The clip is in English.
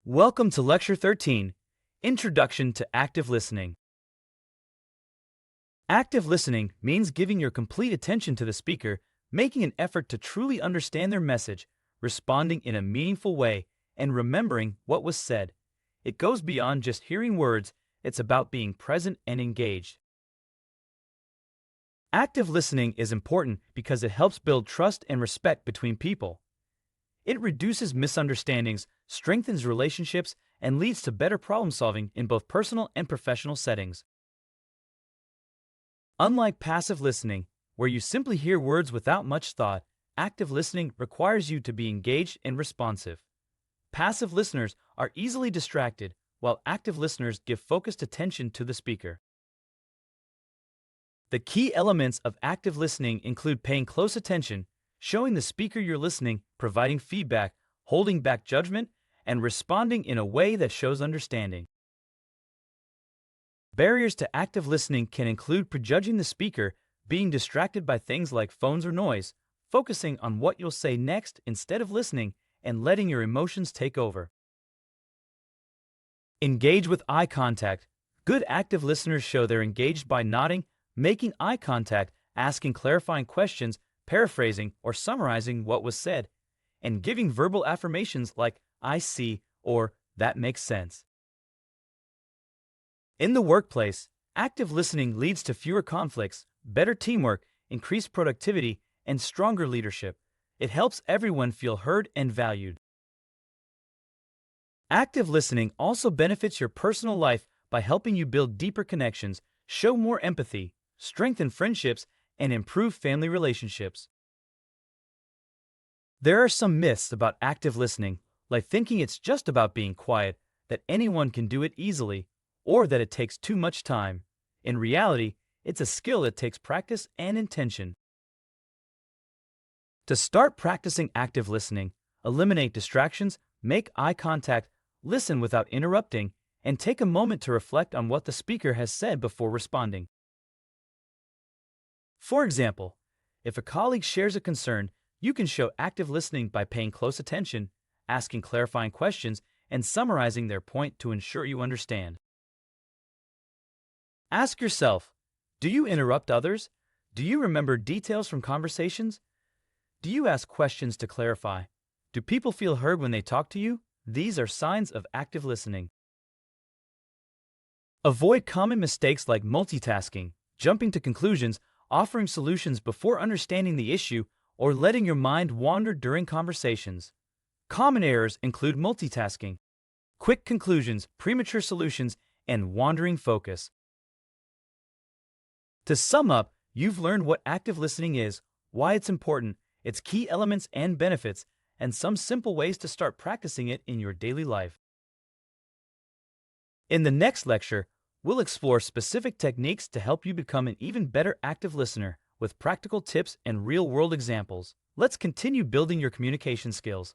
Welcome to Lecture 13, Introduction to Active Listening. Active listening means giving your complete attention to the speaker, making an effort to truly understand their message, responding in a meaningful way, and remembering what was said. It goes beyond just hearing words, it's about being present and engaged. Active listening is important because it helps build trust and respect between people. It reduces misunderstandings, strengthens relationships, and leads to better problem solving in both personal and professional settings. Unlike passive listening, where you simply hear words without much thought, active listening requires you to be engaged and responsive. Passive listeners are easily distracted, while active listeners give focused attention to the speaker. The key elements of active listening include paying close attention, showing the speaker you're listening, providing feedback, holding back judgment, and responding in a way that shows understanding. Barriers to active listening can include prejudging the speaker, being distracted by things like phones or noise, focusing on what you'll say next instead of listening, and letting your emotions take over. Engage with eye contact. Good active listeners show they're engaged by nodding, making eye contact, asking clarifying questions, paraphrasing or summarizing what was said, and giving verbal affirmations like "I see" or "that makes sense." In the workplace, active listening leads to fewer conflicts, better teamwork, increased productivity, and stronger leadership. It helps everyone feel heard and valued. Active listening also benefits your personal life by helping you build deeper connections, show more empathy, strengthen friendships, and improve family relationships. There are some myths about active listening, like thinking it's just about being quiet, that anyone can do it easily, or that it takes too much time. In reality, it's a skill that takes practice and intention. To start practicing active listening, eliminate distractions, make eye contact, listen without interrupting, and take a moment to reflect on what the speaker has said before responding. For example, if a colleague shares a concern, you can show active listening by paying close attention, asking clarifying questions, and summarizing their point to ensure you understand. Ask yourself, do you interrupt others? Do you remember details from conversations? Do you ask questions to clarify? Do people feel heard when they talk to you? These are signs of active listening. Avoid common mistakes like multitasking, jumping to conclusions, offering solutions before understanding the issue, or letting your mind wander during conversations. Common errors include multitasking, quick conclusions, premature solutions, and wandering focus. To sum up, you've learned what active listening is, why it's important, its key elements and benefits, and some simple ways to start practicing it in your daily life. In the next lecture, we'll explore specific techniques to help you become an even better active listener with practical tips and real-world examples. Let's continue building your communication skills.